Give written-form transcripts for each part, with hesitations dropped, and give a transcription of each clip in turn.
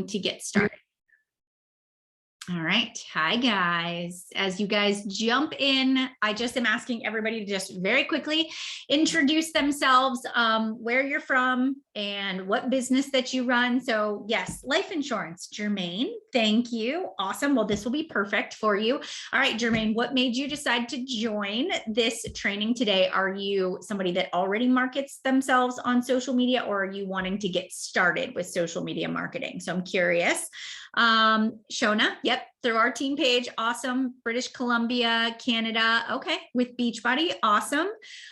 to get started. All right. Hi, guys. As you guys jump in, I just am asking everybody to just very quickly introduce themselves, where you're from and what business that you run. So yes, life insurance, Jermaine. Thank you. Awesome. Well, this will be perfect for you. All right, Jermaine, what made you decide to join this training today? Are you somebody that already markets themselves on social media, or are you wanting to get started with social media marketing? So I'm curious. Shona, yep, through our team page. Awesome. British Columbia, Canada. Okay. With Beachbody. Awesome.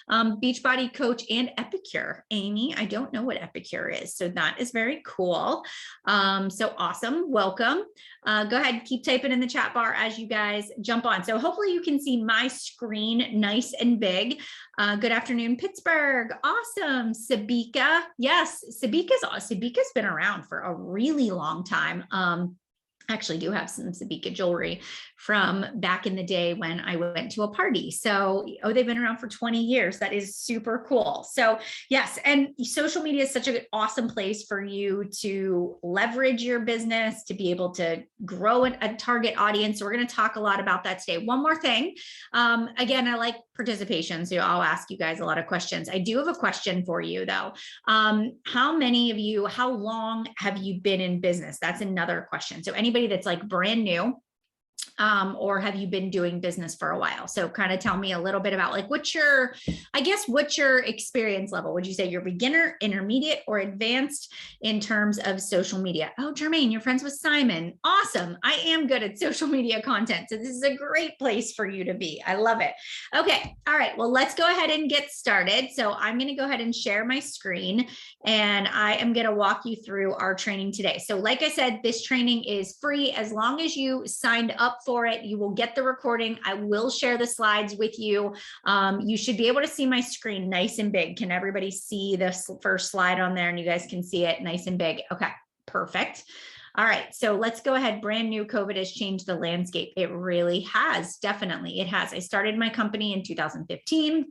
Beachbody coach and Epicure. Amy, I don't know what Epicure is. So that is very cool. So awesome. Welcome. Go ahead, keep typing in the chat bar as you guys jump on. So hopefully you can see my screen nice and big. Good afternoon, Pittsburgh. Awesome. Sabika. Yes, Sabika's been around for a really long time. I actually do have some Sabika jewelry from back in the day when I went to a party. So, they've been around for 20 years. That is super cool. So yes, and social media is such an awesome place for you to leverage your business, to be able to grow a target audience. So we're going to talk a lot about that today. One more thing. Again, I like participation, so I'll ask you guys a lot of questions. I do have a question for you though. How many of you, how long have you been in business? That's another question. So anybody that's like brand new, or have you been doing business for a while? So kind of tell me a little bit about like, what's your experience level? Would you say you're beginner, intermediate, or advanced in terms of social media? Oh, Jermaine, you're friends with Simon. Awesome. I am good at social media content. So this is a great place for you to be. I love it. Okay. All right. Well, let's go ahead and get started. So I'm going to go ahead and share my screen, and I am going to walk you through our training today. So like I said, this training is free. As long as you signed up for it, you will get the recording. I will share the slides with you. You should be able to see my screen nice and big. Can everybody see the first slide on there? And you guys can see it nice and big. Okay, perfect. All right, so let's go ahead. Brand new. COVID has changed the landscape. It really has. Definitely, it has. I started my company in 2015.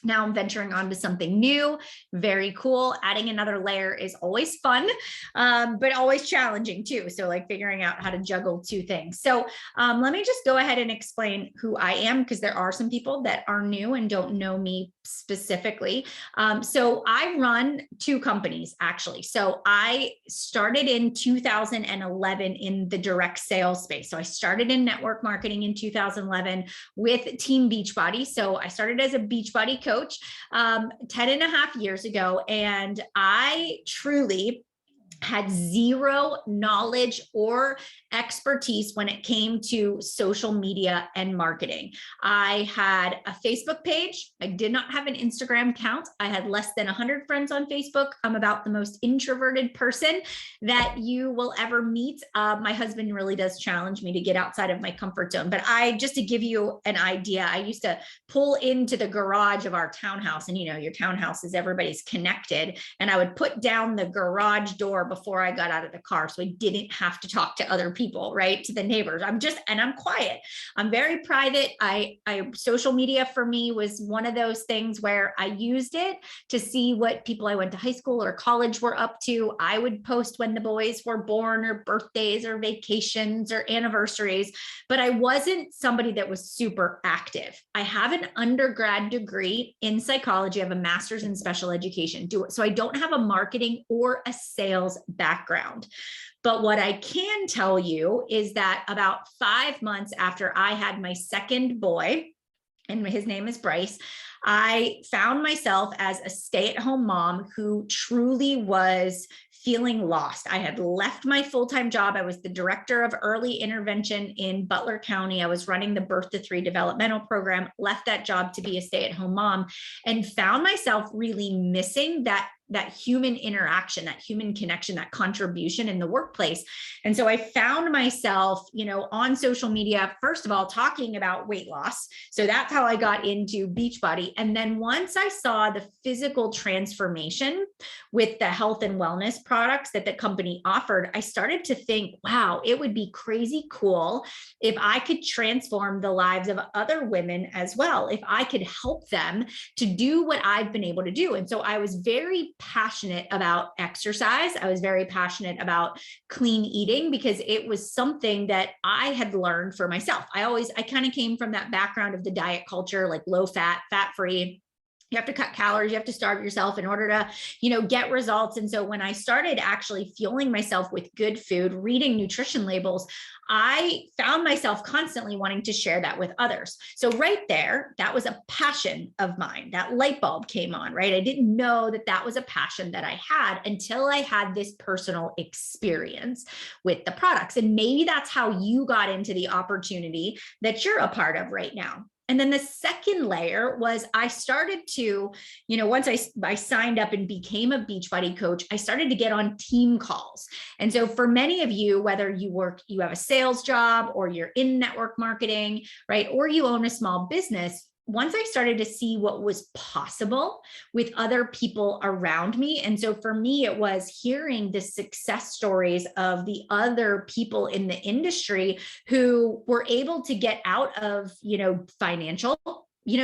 Now I'm venturing on to something new, very cool. Adding another layer is always fun, but always challenging too. So like figuring out how to juggle two things. So let me just go ahead and explain who I am, because there are some people that are new and don't know me specifically. So I run two companies actually. So I started in 2011 in the direct sales space. So I started in network marketing in 2011 with Team Beachbody. So I started as a Beachbody coach 10.5 years ago, and I truly had zero knowledge or expertise when it came to social media and marketing. I had a Facebook page. I did not have an Instagram account. I had less than 100 friends on Facebook. I'm about the most introverted person that you will ever meet. My husband really does challenge me to get outside of my comfort zone. But just to give you an idea, I used to pull into the garage of our townhouse, and your townhouse is everybody's connected. And I would put down the garage door before I got out of the car, so I didn't have to talk to other people, right? To the neighbors. I'm quiet. I'm very private. Social media for me was one of those things where I used it to see what people I went to high school or college were up to. I would post when the boys were born, or birthdays, or vacations, or anniversaries, but I wasn't somebody that was super active. I have an undergrad degree in psychology. I have a master's in special education. So I don't have a marketing or a sales background. But what I can tell you is that about 5 months after I had my second boy, and his name is Bryce, I found myself as a stay-at-home mom who truly was feeling lost. I had left my full-time job. I was the director of early intervention in Butler County. I was running the Birth to 3 developmental program, left that job to be a stay-at-home mom, and found myself really missing that human interaction, that human connection, that contribution in the workplace. And so I found myself, on social media, first of all, talking about weight loss. So that's how I got into Beachbody. And then once I saw the physical transformation with the health and wellness products that the company offered, I started to think, wow, it would be crazy cool if I could transform the lives of other women as well, if I could help them to do what I've been able to do. And so I was very passionate about exercise. I was very passionate about clean eating because it was something that I had learned for myself. I kind of came from that background of the diet culture, like low fat, fat free. You have to cut calories, you have to starve yourself in order to, get results. And so when I started actually fueling myself with good food, reading nutrition labels, I found myself constantly wanting to share that with others. So right there, that was a passion of mine. That light bulb came on, right? I didn't know that that was a passion that I had until I had this personal experience with the products. And maybe that's how you got into the opportunity that you're a part of right now. And then the second layer was I started to, once I signed up and became a Beachbody coach, I started to get on team calls. And so for many of you, whether you have a sales job or you're in network marketing, right, or you own a small business, once I started to see what was possible with other people around me. And so for me, it was hearing the success stories of the other people in the industry who were able to get out of, financial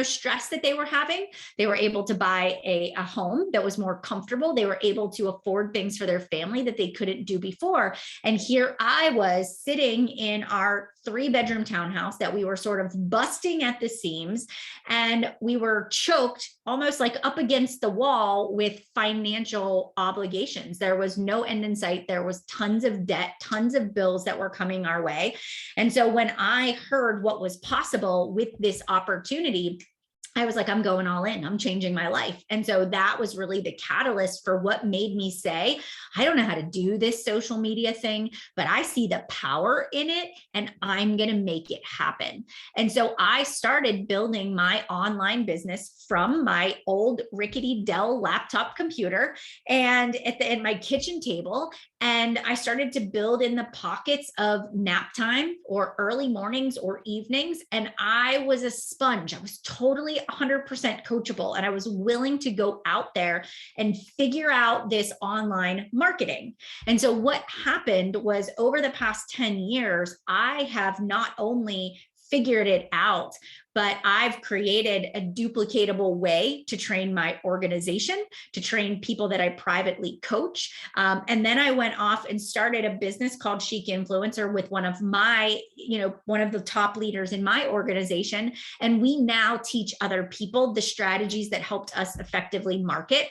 stress that they were having. They were able to buy a home that was more comfortable. They were able to afford things for their family that they couldn't do before. And here I was sitting in our 3-bedroom townhouse that we were sort of busting at the seams, and we were choked almost like up against the wall with financial obligations. There was no end in sight. There was tons of debt, tons of bills that were coming our way. And so when I heard what was possible with this opportunity, I was like, I'm going all in. I'm changing my life. And so that was really the catalyst for what made me say, I don't know how to do this social media thing, but I see the power in it and I'm going to make it happen. And so I started building my online business from my old rickety Dell laptop computer and at my kitchen table. And I started to build in the pockets of nap time or early mornings or evenings. And I was a sponge. I was totally 100% coachable. And I was willing to go out there and figure out this online marketing. And so what happened was over the past 10 years, I have not only figured it out, but I've created a duplicatable way to train my organization, to train people that I privately coach. And then I went off and started a business called Chic Influencer with one of the top leaders in my organization. And we now teach other people the strategies that helped us effectively market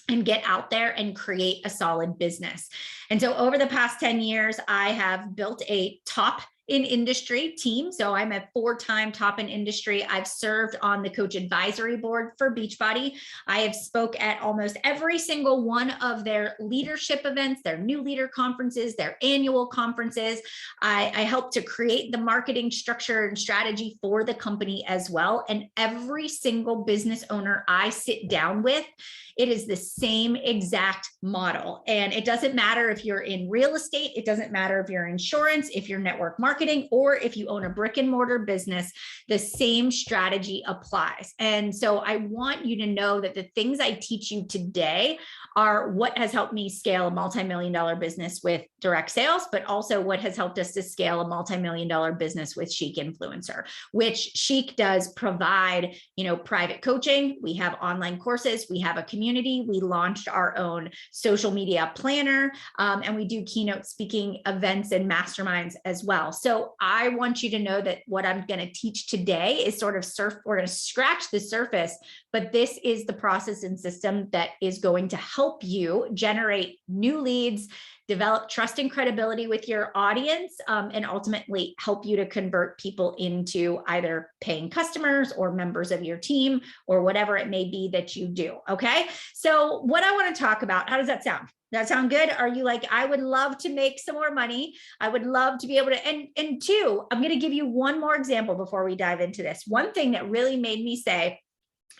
and get out there and create a solid business. And so over the past 10 years, I have built a top in industry team. So I'm a 4-time top in industry. I've served on the coach advisory board for Beachbody. I have spoke at almost every single one of their leadership events, their new leader conferences, their annual conferences. I helped to create the marketing structure and strategy for the company as well. And every single business owner I sit down with, it is the same exact model. And it doesn't matter if you're in real estate, it doesn't matter if you're insurance, if you're network marketing, or if you own a brick and mortar business, the same strategy applies. And so I want you to know that the things I teach you today are what has helped me scale a multi-million-dollar business with direct sales, but also what has helped us to scale a multi-million-dollar business with Chic Influencer, which Chic does provide, private coaching. We have online courses. We have a community. We launched our own social media planner, and we do keynote speaking events and masterminds as well. So I want you to know that what I'm going to teach today is sort of we're going to scratch the surface, but this is the process and system that is going to help you generate new leads, develop trust and credibility with your audience, and ultimately help you to convert people into either paying customers or members of your team or whatever it may be that you do. Okay. So what I want to talk about, how does that sound? That sound good? Are you like, I would love to make some more money. I would love to be able to, and two, I'm going to give you one more example before we dive into this. One thing that really made me say,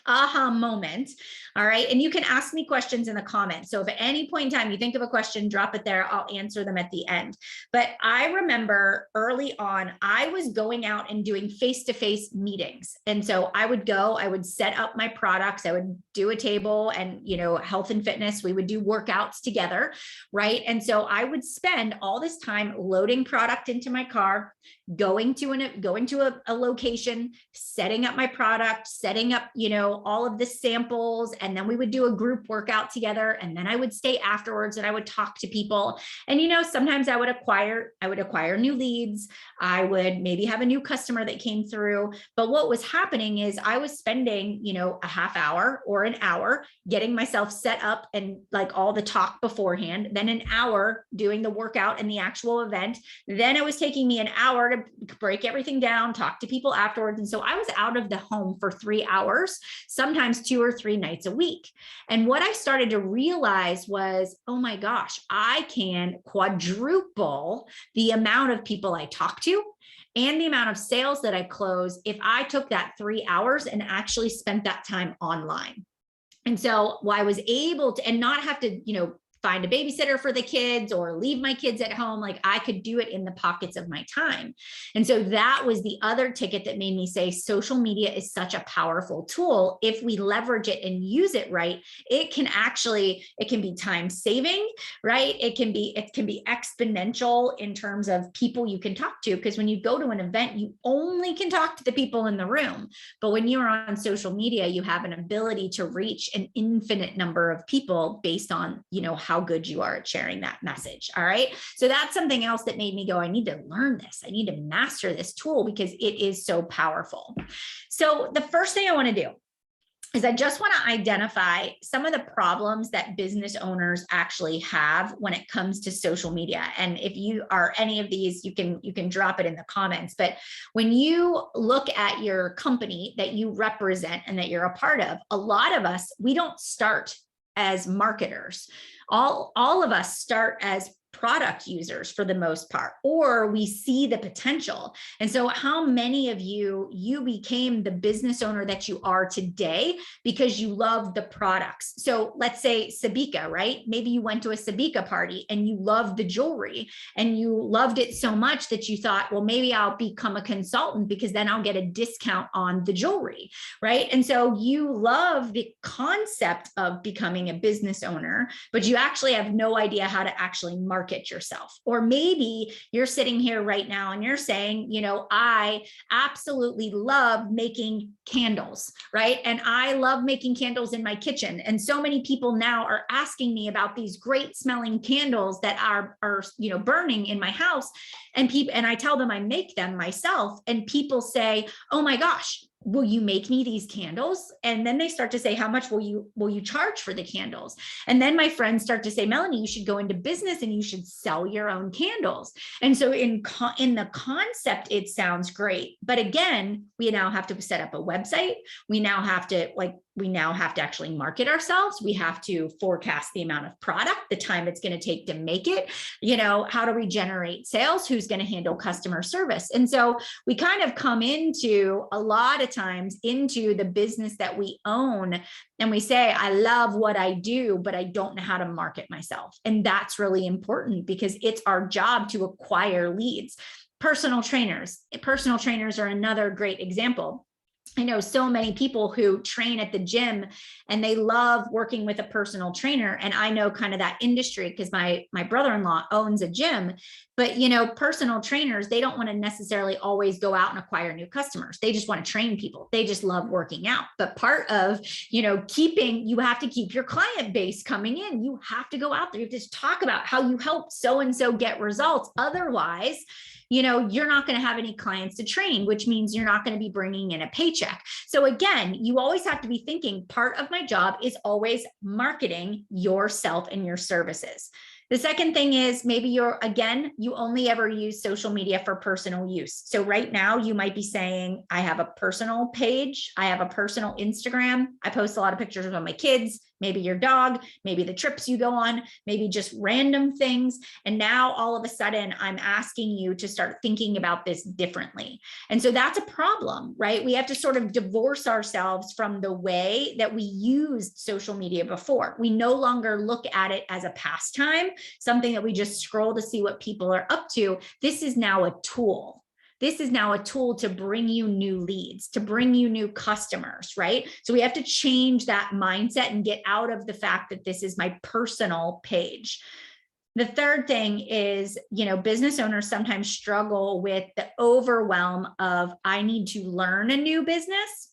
aha moment. All right. And you can ask me questions in the comments. So if at any point in time you think of a question, drop it there. I'll answer them at the end. But I remember early on, I was going out and doing face-to-face meetings. And so I would set up my products. I would do a table and, health and fitness, we would do workouts together. Right. And so I would spend all this time loading product into my car, going to a location, setting up my product, setting up, all of the samples. And then we would do a group workout together. And then I would stay afterwards and I would talk to people. And, sometimes I would acquire new leads. I would maybe have a new customer that came through. But what was happening is I was spending, a half hour or an hour getting myself set up and like all the talk beforehand, then an hour doing the workout and the actual event. Then it was taking me an hour to break everything down, talk to people afterwards. And so I was out of the home for 3 hours, sometimes 2 or 3 nights a week. And what I started to realize was, oh my gosh, I can quadruple the amount of people I talk to and the amount of sales that I close if I took that 3 hours and actually spent that time online. And so I was able to, and not have to, find a babysitter for the kids or leave my kids at home. Like I could do it in the pockets of my time. And so that was the other ticket that made me say social media is such a powerful tool. If we leverage it and use it right, it can be time saving, right? It can be exponential in terms of people you can talk to. Because when you go to an event, you only can talk to the people in the room. But when you're on social media, you have an ability to reach an infinite number of people based on, how good you are at sharing that message. All right. So that's something else that made me go, I need to learn this. I need to master this tool because it is so powerful. So the first thing I want to do is I just want to identify some of the problems that business owners actually have when it comes to social media. And if you are any of these, you can drop it in the comments. But when you look at your company that you represent and that you're a part of, a lot of us, we don't start as marketers. All of us start as product users for the most part, or we see the potential. And so how many of you became the business owner that you are today because you love the products? So let's say Sabika, right? Maybe you went to a Sabika party and you loved the jewelry and you loved it so much that you thought, well, maybe I'll become a consultant because then I'll get a discount on the jewelry, right? And so you love the concept of becoming a business owner, but you actually have no idea how to actually market yourself. Or maybe you're sitting here right now and you're saying, I absolutely love making candles, right? And I love making candles in my kitchen. And so many people now are asking me about these great smelling candles that are burning in my house. And I tell them I make them myself. And people say, oh my gosh, will you make me these candles? And then they start to say, how much will you charge for the candles? And then my friends start to say, Melanie, you should go into business and you should sell your own candles. And so in the concept, it sounds great. But again, we now have to set up a website. We now have to actually market ourselves. We have to forecast the amount of product, the time it's going to take to make it, how do we generate sales? Who's going to handle customer service? And so we kind of come into a lot of times into the business that we own and we say, I love what I do, but I don't know how to market myself. And that's really important because it's our job to acquire leads. Personal trainers are another great example. I know so many people who train at the gym and they love working with a personal trainer. And I know kind of that industry because my brother-in-law owns a gym, but personal trainers, they don't want to necessarily always go out and acquire new customers. They just want to train people. They just love working out. But part of, you have to keep your client base coming in. You have to go out there. You have to talk about how you help so-and-so get results. Otherwise, you're not going to have any clients to train, which means you're not going to be bringing in a paycheck. So again, you always have to be thinking part of my job is always marketing yourself and your services. The second thing is maybe you only ever use social media for personal use. So right now you might be saying, I have a personal page. I have a personal Instagram. I post a lot of pictures of my kids, maybe your dog, maybe the trips you go on, maybe just random things. And now all of a sudden I'm asking you to start thinking about this differently. And so that's a problem, right? We have to sort of divorce ourselves from the way that we used social media before. We no longer look at it as a pastime, something that we just scroll to see what people are up to. This is now a tool. This is now a tool to bring you new leads, to bring you new customers, right? So we have to change that mindset and get out of the fact that this is my personal page. The third thing is, business owners sometimes struggle with the overwhelm of, I need to learn a new business.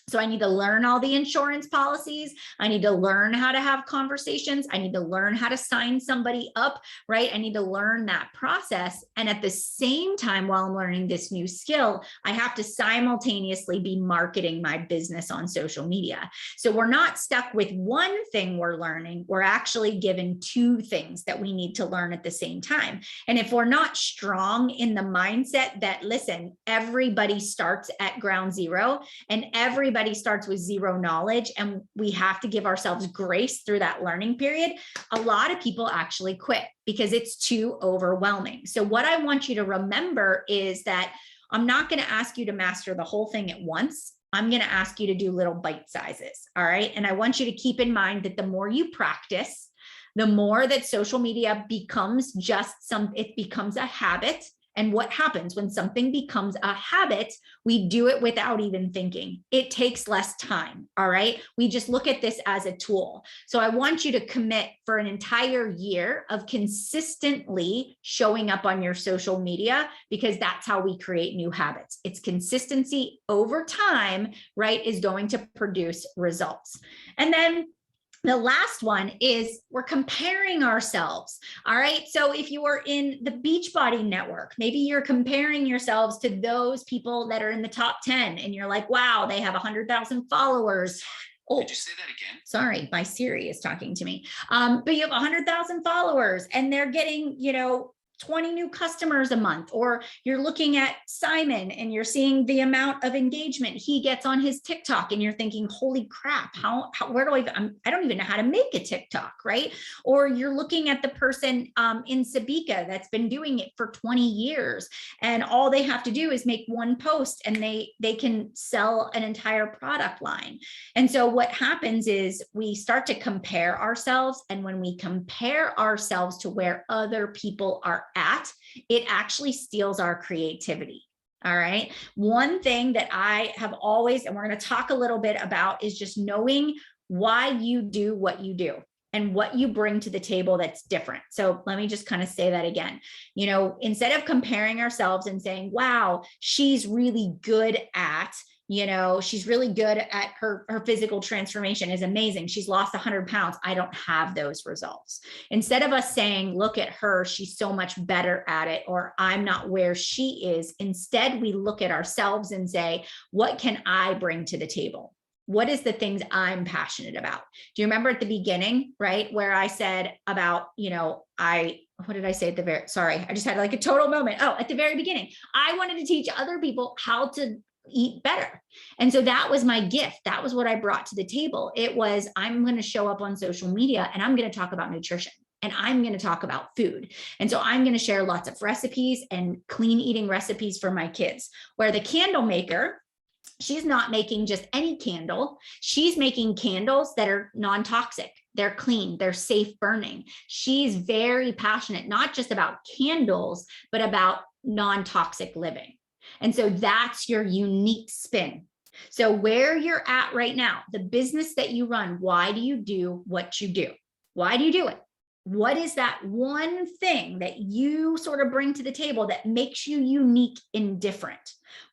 So I need to learn all the insurance policies. I need to learn how to have conversations. I need to learn how to sign somebody up, right? I need to learn that process. And at the same time, while I'm learning this new skill, I have to simultaneously be marketing my business on social media. So we're not stuck with one thing we're learning. We're actually given two things that we need to learn at the same time. And if we're not strong in the mindset that, listen, everybody starts at ground zero and everybody starts with zero knowledge, and we have to give ourselves grace through that learning period, a lot of people actually quit because it's too overwhelming. So what I want you to remember is that I'm not going to ask you to master the whole thing at once. I'm going to ask you to do little bite sizes. All right. And I want you to keep in mind that the more you practice, the more that social media becomes it becomes a habit. And what happens when something becomes a habit, we do it without even thinking. It takes less time, all right? We just look at this as a tool. So I want you to commit for an entire year of consistently showing up on your social media, because that's how we create new habits. It's consistency over time, right, is going to produce results. And then the last one is we're comparing ourselves. All right. So if you are in the Beachbody network, maybe you're comparing yourselves to those people that are in the top 10 and you're like, wow, they have 100,000 followers. Oh, could you say that again? Sorry, my Siri is talking to me. But you have 100,000 followers and they're getting, 20 new customers a month. Or you're looking at Simon and you're seeing the amount of engagement he gets on his TikTok and you're thinking, holy crap, where do I don't even know how to make a TikTok, right? Or you're looking at the person in Sabika that's been doing it for 20 years and all they have to do is make one post and they can sell an entire product line. And so what happens is we start to compare ourselves, and when we compare ourselves to where other people are at, it actually steals our creativity. All right. One thing that I have always, and we're going to talk a little bit about, is just knowing why you do what you do and what you bring to the table that's different. So let me just kind of say that again. Instead of comparing ourselves and saying, wow, she's really good at, she's really good at her physical transformation is amazing. She's lost 100 pounds. I don't have those results. Instead of us saying, look at her, she's so much better at it, or I'm not where she is. Instead, we look at ourselves and say, what can I bring to the table? What is the things I'm passionate about? Do you remember at the beginning, right, where I said about, what did I say at the very, sorry, I just had like a total moment. Oh, at the very beginning, I wanted to teach other people how to eat better. And so that was my gift. That was what I brought to the table. It was, I'm going to show up on social media and I'm going to talk about nutrition. And I'm going to talk about food. And so I'm going to share lots of recipes and clean eating recipes for my kids, where the candle maker, she's not making just any candle. She's making candles that are non-toxic. They're clean. They're safe burning. She's very passionate, not just about candles, but about non-toxic living. And so that's your unique spin. So where you're at right now, the business that you run, why do you do what you do? Why do you do it? What is that one thing that you sort of bring to the table that makes you unique and different?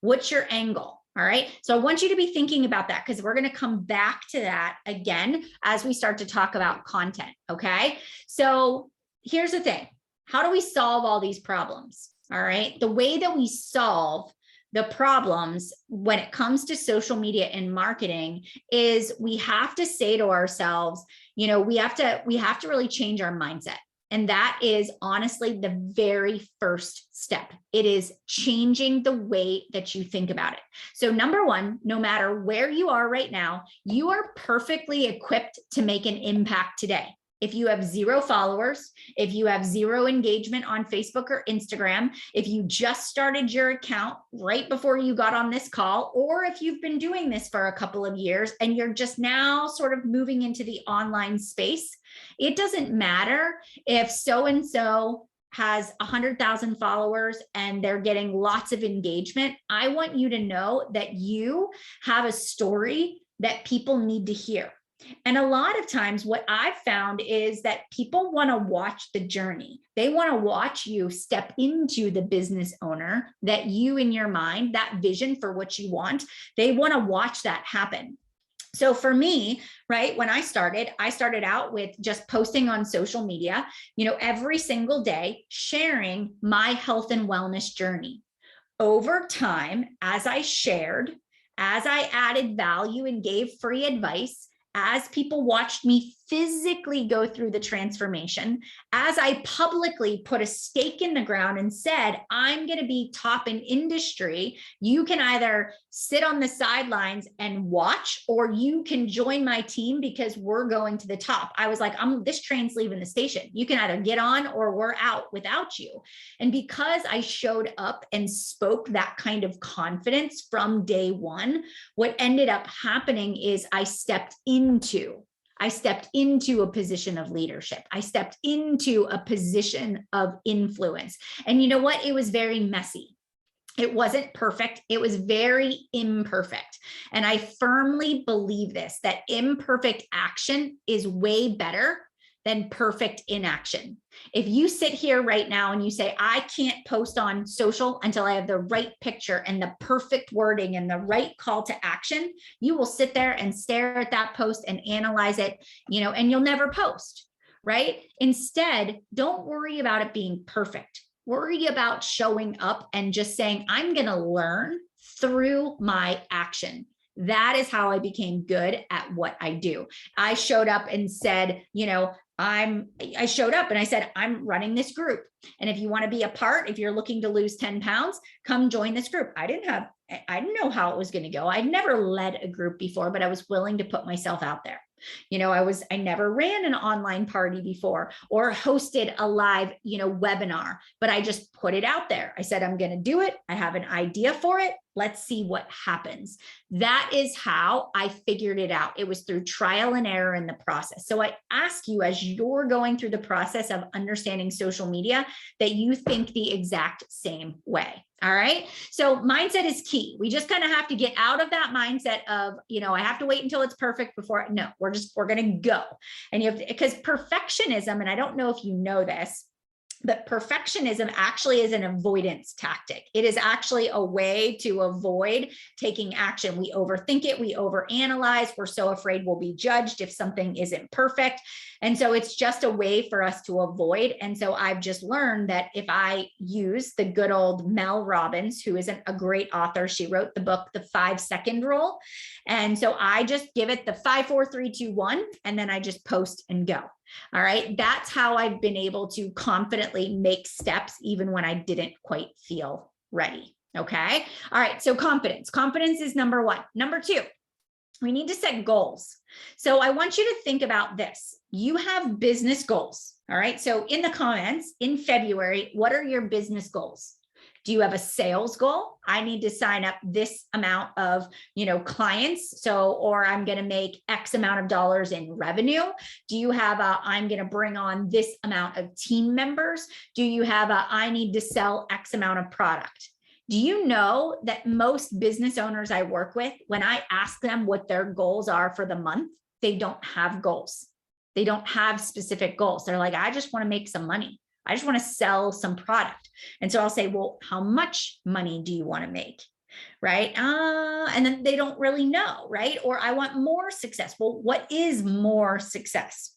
What's your angle? All right. So I want you to be thinking about that, because we're going to come back to that again as we start to talk about content. Okay. So here's the thing. How do we solve all these problems? All right. The way that we solve the problems when it comes to social media and marketing is we have to say to ourselves, we have to really change our mindset. And that is honestly the very first step. It is changing the way that you think about it. So number one, no matter where you are right now, you are perfectly equipped to make an impact today. If you have 0 followers, if you have 0 engagement on Facebook or Instagram, if you just started your account right before you got on this call, or if you've been doing this for a couple of years and you're just now sort of moving into the online space, it doesn't matter if so-and-so has 100,000 followers and they're getting lots of engagement. I want you to know that you have a story that people need to hear. And a lot of times what I've found is that people want to watch the journey. They want to watch you step into the business owner that you, in your mind, that vision for what you want, they want to watch that happen. So for me, right, when I started out with just posting on social media, every single day, sharing my health and wellness journey. Over time, as I shared, as I added value and gave free advice, as people watched me physically go through the transformation, as I publicly put a stake in the ground and said, I'm going to be top in industry, you can either sit on the sidelines and watch, or you can join my team because we're going to the top. I was like, this train's leaving the station. You can either get on or we're out without you. And because I showed up and spoke that kind of confidence from day one, what ended up happening is I stepped into a position of leadership. I stepped into a position of influence. And you know what? It was very messy. It wasn't perfect. It was very imperfect. And I firmly believe this, that imperfect action is way better than perfect inaction. If you sit here right now and you say, I can't post on social until I have the right picture and the perfect wording and the right call to action, you will sit there and stare at that post and analyze it, and you'll never post, right? Instead, don't worry about it being perfect. Worry about showing up and just saying, I'm going to learn through my action. That is how I became good at what I do. I showed up and said, I showed up and I said, I'm running this group. And if you want to be a part, if you're looking to lose 10 pounds, come join this group. I didn't know how it was going to go. I'd never led a group before, but I was willing to put myself out there. I never ran an online party before or hosted a live, webinar, but I just put it out there. I said, I'm going to do it. I have an idea for it. Let's see what happens. That is how I figured it out. It was through trial and error in the process. So I ask you, as you're going through the process of understanding social media, that you think the exact same way. All right. So mindset is key. We just kind of have to get out of that mindset of, I have to wait until it's perfect before. No, we're going to go. And because perfectionism, and I don't know if you know this, but perfectionism actually is an avoidance tactic. It is actually a way to avoid taking action. We overthink it. We overanalyze. We're so afraid we'll be judged if something isn't perfect. And so it's just a way for us to avoid. And so I've just learned that if I use the good old Mel Robbins, who isn't a great author, she wrote the book, The 5-Second Rule. And so I just give it the 5, 4, 3, 2, 1, and then I just post and go. All right. That's how I've been able to confidently make steps even when I didn't quite feel ready. Okay. All right. So confidence is number one. Number two, we need to set goals. So I want you to think about this. You have business goals. All right. So in the comments in February, what are your business goals? Do you have a sales goal? I need to sign up this amount of, clients. Or I'm going to make X amount of dollars in revenue. Do you have I'm going to bring on this amount of team members? Do you have I need to sell X amount of product? Do you know that most business owners I work with, when I ask them what their goals are for the month, they don't have goals. They don't have specific goals. They're like, I just want to make some money. I just want to sell some product. And so I'll say, well, how much money do you want to make? Right. And then they don't really know. Right. Or I want more success. Well, what is more success?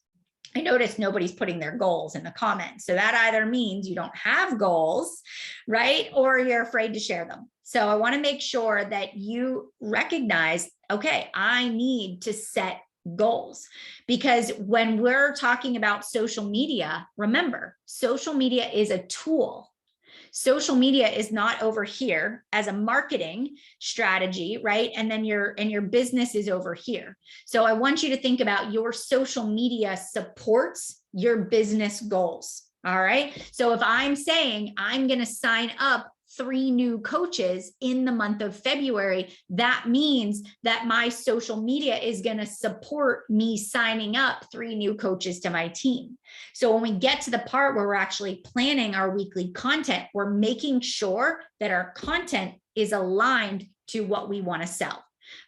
I notice nobody's putting their goals in the comments. So that either means you don't have goals, right? Or you're afraid to share them. So I want to make sure that you recognize, okay, I need to set goals, because when we're talking about social media, remember, social media is a tool. Social media is not over here as a marketing strategy, right? And then your business is over here. So I want you to think about your social media supports your business goals. All right. So if I'm saying I'm going to sign up 3 new coaches in the month of February, that means that my social media is going to support me signing up 3 new coaches to my team. So when we get to the part where we're actually planning our weekly content, we're making sure that our content is aligned to what we want to sell.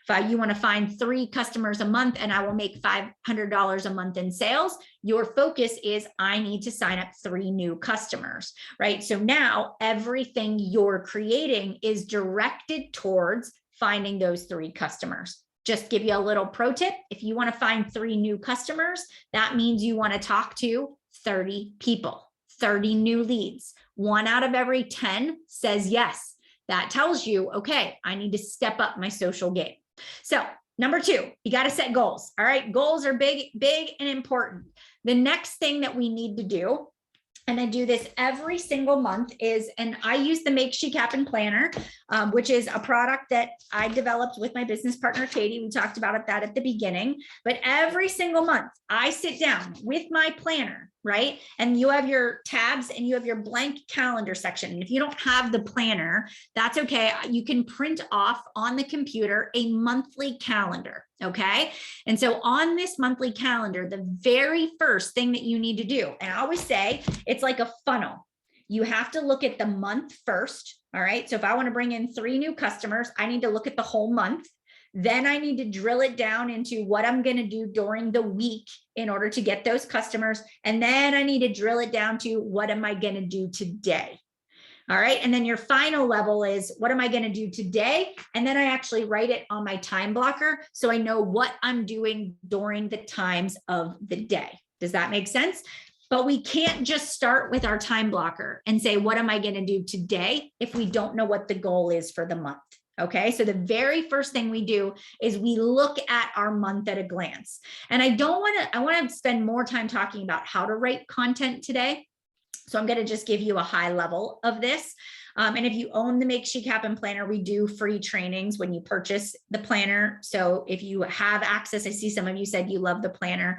If you want to find 3 customers a month and I will make $500 a month in sales, your focus is I need to sign up 3 new customers, right? So now everything you're creating is directed towards finding those 3 customers. Just give you a little pro tip. If you want to find 3 new customers, that means you want to talk to 30 people, 30 new leads. 1 out of every 10 says yes. That tells you, okay, I need to step up my social game. So number 2, you got to set goals. All right. Goals are big and important. The next thing that we need to do, and I do this every single month, is, and I use the Make Chic Happen Planner, which is a product that I developed with my business partner, Katie. We talked about that at the beginning, but every single month I sit down with my planner, right? And you have your tabs and you have your blank calendar section. And if you don't have the planner, that's okay. You can print off on the computer a monthly calendar. Okay. And so on this monthly calendar, the very first thing that you need to do, and I always say it's like a funnel. You have to look at the month first. All right. So if I want to bring in 3 new customers, I need to look at the whole month. Then I need to drill it down into what I'm going to do during the week in order to get those customers. And then I need to drill it down to what am I going to do today? All right. And then your final level is what am I going to do today? And then I actually write it on my time blocker so I know what I'm doing during the times of the day. Does that make sense? But we can't just start with our time blocker and say, what am I going to do today if we don't know what the goal is for the month? Okay, so the very first thing we do is we look at our month at a glance. And I want to spend more time talking about how to write content today. So I'm going to just give you a high level of this. And if you own the Make Chic Happen Planner, we do free trainings when you purchase the planner. So if you have access, I see some of you said you love the planner.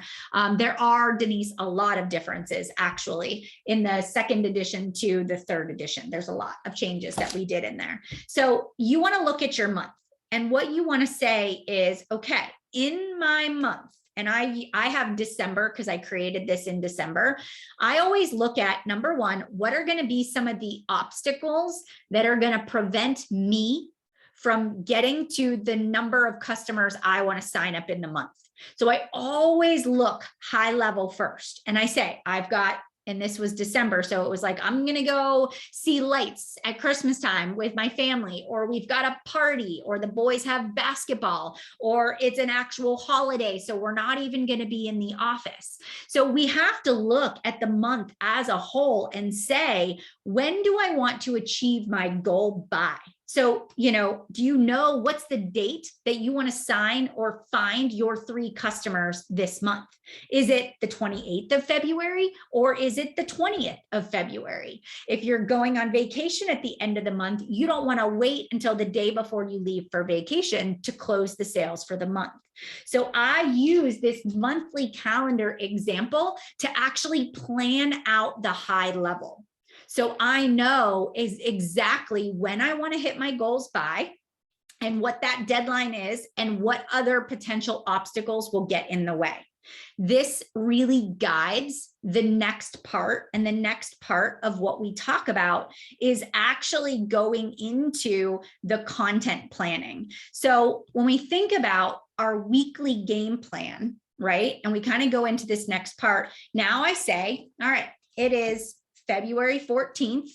There are, Denise, a lot of differences actually in the 2nd edition to the 3rd edition. There's a lot of changes that we did in there. So you want to look at your month, and what you want to say is, okay, in my month, and I have December because I created this in December. I always look at, number 1, what are going to be some of the obstacles that are going to prevent me from getting to the number of customers I want to sign up in the month. So I always look high level first. And I say, I've got, and this was December. So it was like, I'm going to go see lights at Christmas time with my family, or we've got a party, or the boys have basketball, or it's an actual holiday. So we're not even going to be in the office. So we have to look at the month as a whole and say, when do I want to achieve my goal by? So, do you know what's the date that you want to sign or find your 3 customers this month? Is it the 28th of February or is it the 20th of February? If you're going on vacation at the end of the month, you don't want to wait until the day before you leave for vacation to close the sales for the month. So I use this monthly calendar example to actually plan out the high level. So I know is exactly when I want to hit my goals by, and what that deadline is, and what other potential obstacles will get in the way. This really guides the next part. And the next part of what we talk about is actually going into the content planning. So when we think about our weekly game plan, right? And we kind of go into this next part. Now I say, all right, it is February 14th.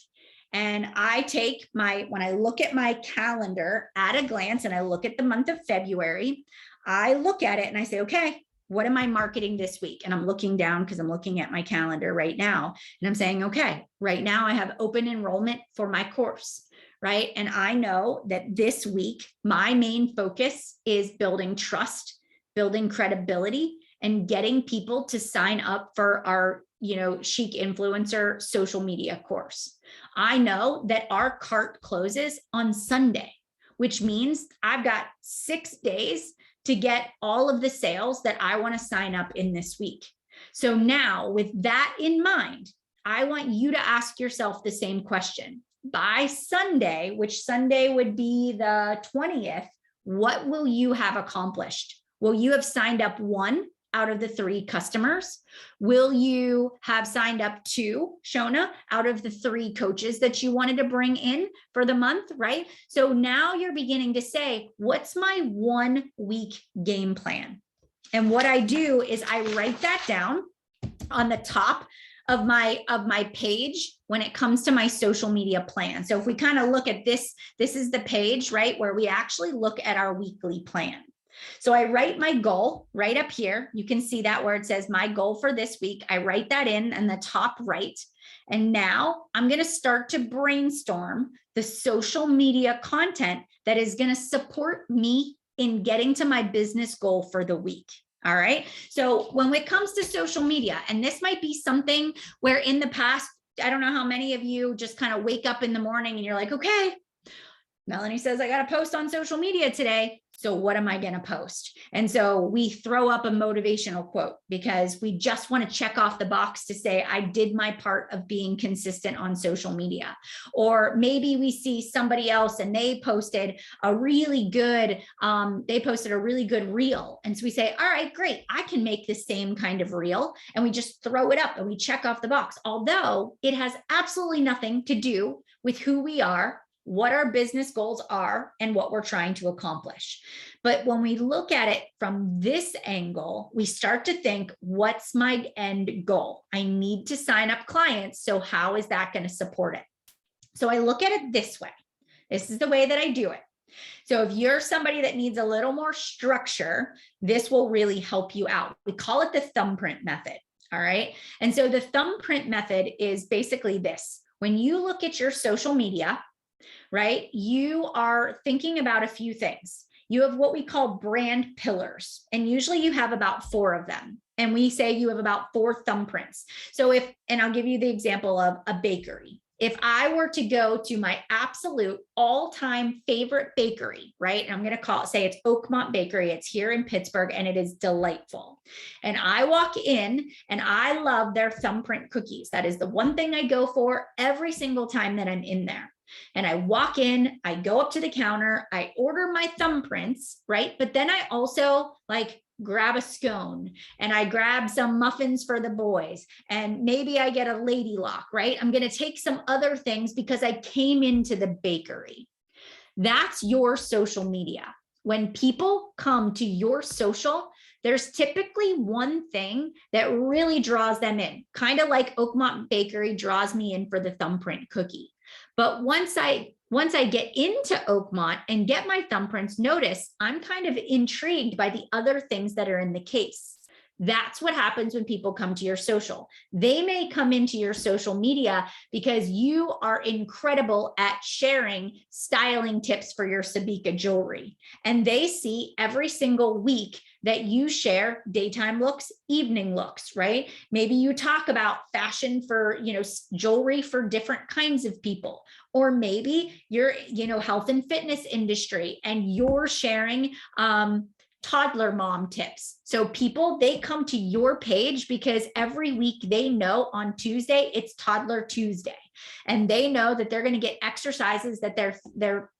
And I take when I look at my calendar at a glance and I look at the month of February, I look at it and I say, okay, what am I marketing this week? And I'm looking down because I'm looking at my calendar right now. And I'm saying, okay, right now I have open enrollment for my course, right? And I know that this week, my main focus is building trust, building credibility, and getting people to sign up for our Chic Influencer social media course. I know that our cart closes on Sunday, which means I've got 6 days to get all of the sales that I want to sign up in this week. So now with that in mind, I want you to ask yourself the same question. By Sunday, which Sunday would be the 20th, what will you have accomplished? Will you have signed up 1 out of the 3 customers? Will you have signed up 2, Shona, out of the 3 coaches that you wanted to bring in for the month, right? So now you're beginning to say, what's my 1-week game plan? And what I do is I write that down on the top of my page when it comes to my social media plan. So if we kind of look at this is the page, right, where we actually look at our weekly plan. So I write my goal right up here. You can see that where it says my goal for this week. I write that in the top right. And now I'm going to start to brainstorm the social media content that is going to support me in getting to my business goal for the week. All right. So when it comes to social media, and this might be something where in the past, I don't know how many of you just kind of wake up in the morning and you're like, okay, Melanie says I got to post on social media today. So what am I going to post? And so we throw up a motivational quote because we just want to check off the box to say, I did my part of being consistent on social media. Or maybe we see somebody else and they posted a really good reel. And so we say, all right, great. I can make the same kind of reel. And we just throw it up and we check off the box, although it has absolutely nothing to do with who we are, what our business goals are, and what we're trying to accomplish. But when we look at it from this angle, we start to think, what's my end goal? I need to sign up clients. So how is that going to support it? So I look at it this way. This is the way that I do it. So if you're somebody that needs a little more structure, this will really help you out. We call it the thumbprint method. All right. And so the thumbprint method is basically this. When you look at your social media, right, you are thinking about a few things. You have what we call brand pillars, and usually you have about 4 of them. And we say you have about 4 thumbprints. So and I'll give you the example of a bakery. If I were to go to my absolute all-time favorite bakery, right? And I'm going to say it's Oakmont Bakery. It's here in Pittsburgh and it is delightful. And I walk in and I love their thumbprint cookies. That is the one thing I go for every single time that I'm in there. And I walk in, I go up to the counter, I order my thumbprints, right? But then I also grab a scone and I grab some muffins for the boys. And maybe I get a lady lock, right? I'm going to take some other things because I came into the bakery. That's your social media. When people come to your social, there's typically one thing that really draws them in, kind of like Oakmont Bakery draws me in for the thumbprint cookie. But once I get into Oakmont and get my thumbprints, notice I'm kind of intrigued by the other things that are in the case. That's what happens when people come to your social. They may come into your social media because you are incredible at sharing styling tips for your Sabika jewelry. And they see every single week that you share daytime looks, evening looks, right? Maybe you talk about fashion for, jewelry for different kinds of people. Or maybe you're, health and fitness industry and you're sharing, toddler mom tips. So people, they come to your page because every week they know on Tuesday, it's Toddler Tuesday. And they know that they're going to get exercises that their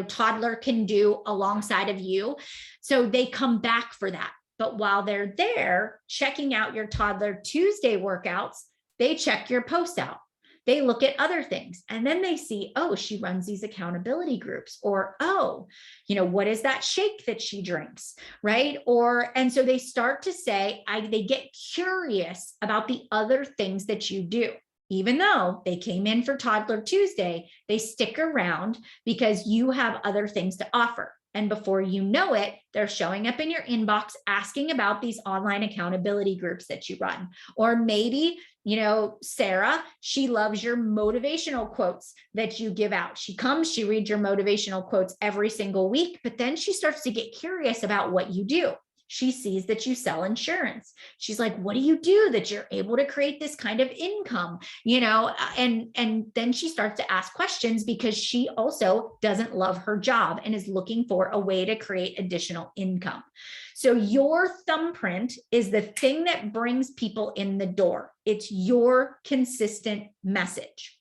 toddler can do alongside of you. So they come back for that. But while they're there checking out your Toddler Tuesday workouts, they check your posts out. They look at other things and then they see, oh, she runs these accountability groups, or, oh, what is that shake that she drinks, right? And so they start to say, they get curious about the other things that you do. Even though they came in for Toddler Tuesday, they stick around because you have other things to offer. And before you know it, they're showing up in your inbox asking about these online accountability groups that you run. Or maybe, Sarah, she loves your motivational quotes that you give out. She comes, she reads your motivational quotes every single week, but then she starts to get curious about what you do. She sees that you sell insurance. She's like, what do you do that you're able to create this kind of income? And then she starts to ask questions because she also doesn't love her job and is looking for a way to create additional income. So your thumbprint is the thing that brings people in the door. It's your consistent message.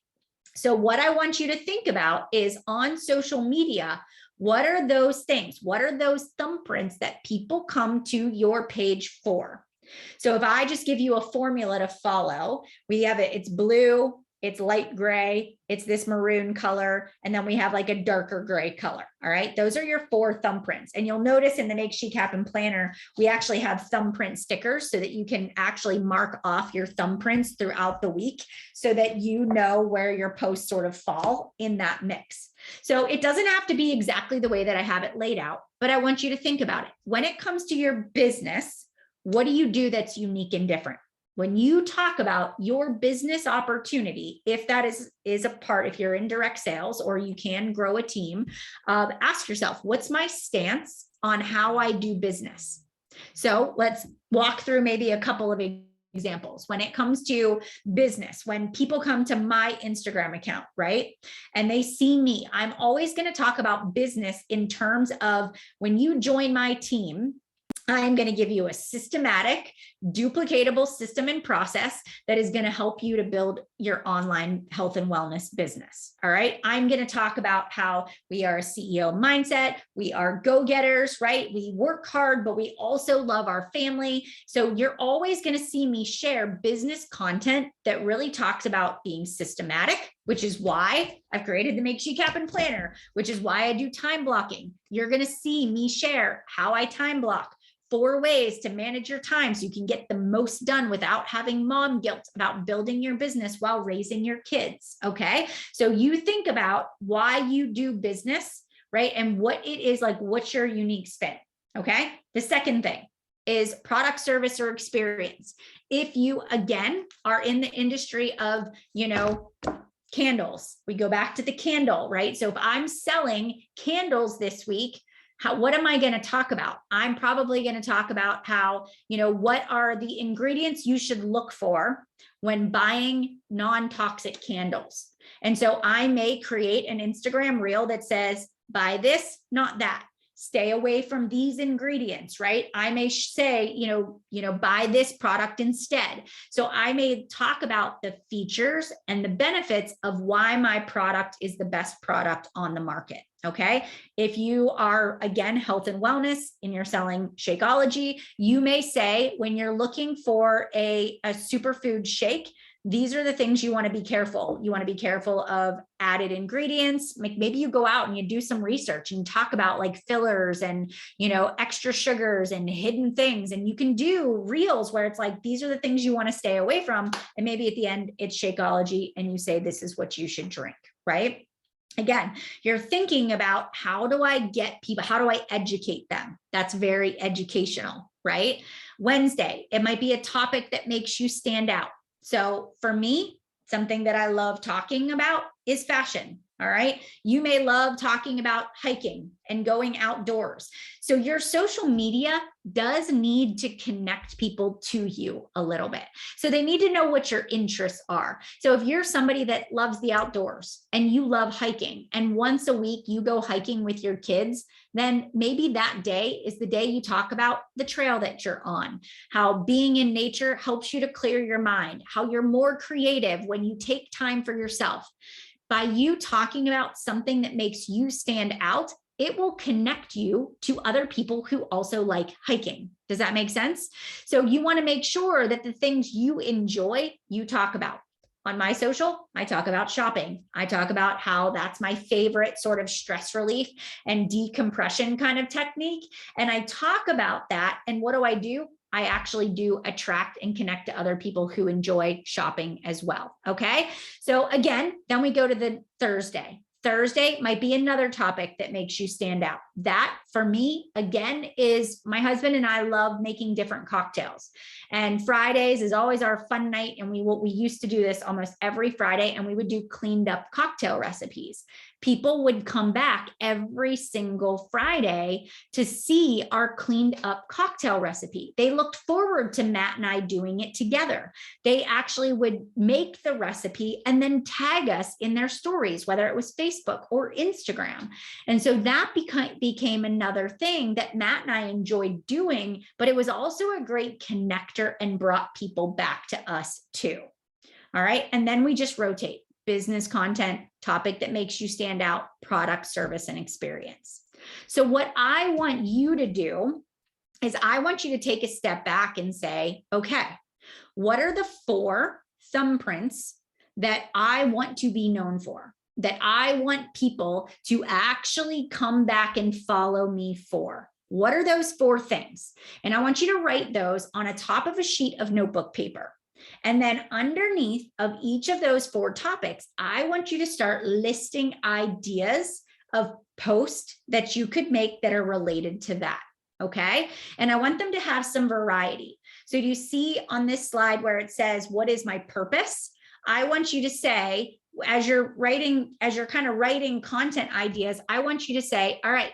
So what I want you to think about is on social media, what are those things? What are those thumbprints that people come to your page for? So if I just give you a formula to follow, we have it, it's blue, it's light gray, it's this maroon color, and then we have like a darker gray color. All right, those are your 4 thumbprints. And you'll notice in the Make Chic Happen Planner, we actually have thumbprint stickers so that you can actually mark off your thumbprints throughout the week so that you know where your posts sort of fall in that mix. So it doesn't have to be exactly the way that I have it laid out, but I want you to think about it. When it comes to your business, what do you do that's unique and different? When you talk about your business opportunity, if that is a part, if you're in direct sales or you can grow a team, ask yourself, what's my stance on how I do business? So let's walk through maybe a couple of examples. When it comes to business, when people come to my Instagram account, right, and they see me, I'm always going to talk about business in terms of when you join my team, I'm going to give you a systematic, duplicatable system and process that is going to help you to build your online health and wellness business. All right. I'm going to talk about how we are a CEO mindset. We are go-getters, right? We work hard, but we also love our family. So you're always going to see me share business content that really talks about being systematic, which is why I've created the Make Chic Happen Planner, which is why I do time blocking. You're going to see me share how I time block, 4 ways to manage your time so you can get the most done without having mom guilt about building your business while raising your kids. Okay. So you think about why you do business, right? And what it is like, what's your unique spin? Okay. The second thing is product, service, or experience. If you, again, are in the industry of, candles, we go back to the candle, right? So if I'm selling candles this week, what am I going to talk about? I'm probably going to talk about how, what are the ingredients you should look for when buying non-toxic candles. And so I may create an Instagram reel that says, buy this, not that. Stay away from these ingredients, right? I may say, buy this product instead. So I may talk about the features and the benefits of why my product is the best product on the market. Okay. If you are, again, health and wellness and you're selling Shakeology, you may say, when you're looking for a superfood shake, these are the things you want to be careful. You want to be careful of added ingredients. Maybe you go out and you do some research and talk about like fillers and, extra sugars and hidden things. And you can do reels where it's like, these are the things you want to stay away from. And maybe at the end, it's Shakeology and you say, this is what you should drink, right? Again, you're thinking about how do I get people, how do I educate them? That's very educational, right? Wednesday, it might be a topic that makes you stand out. So for me, something that I love talking about is fashion. All right. You may love talking about hiking and going outdoors. So your social media does need to connect people to you a little bit. So they need to know what your interests are. So if you're somebody that loves the outdoors and you love hiking and once a week you go hiking with your kids, then maybe that day is the day you talk about the trail that you're on, how being in nature helps you to clear your mind, how you're more creative when you take time for yourself. By you talking about something that makes you stand out, it will connect you to other people who also like hiking. Does that make sense? So you want to make sure that the things you enjoy, you talk about. On my social, I talk about shopping. I talk about how that's my favorite sort of stress relief and decompression kind of technique. And I talk about that. And what do? I actually do attract and connect to other people who enjoy shopping as well. Okay. So again, then we go to the Thursday. Thursday might be another topic that makes you stand out. That for me, again, is my husband and I love making different cocktails. And Fridays is always our fun night. And we used to do this almost every Friday, and we would do cleaned up cocktail recipes. People would come back every single Friday to see our cleaned up cocktail recipe. They looked forward to Matt and I doing it together. They actually would make the recipe and then tag us in their stories, whether it was Facebook or Instagram. And so that became another thing that Matt and I enjoyed doing, but it was also a great connector and brought people back to us too. All right. And then we just rotate. Business content, topic that makes you stand out, product, service, and experience. So what I want you to do is I want you to take a step back and say, okay, what are the 4 thumbprints that I want to be known for, that I want people to actually come back and follow me for? What are those 4 things? And I want you to write those on a top of a sheet of notebook paper. And then underneath of each of those 4 topics, I want you to start listing ideas of posts that you could make that are related to that. Okay. And I want them to have some variety. So do you see on this slide where it says, what is my purpose? I want you to say, as you're kind of writing content ideas, I want you to say, all right,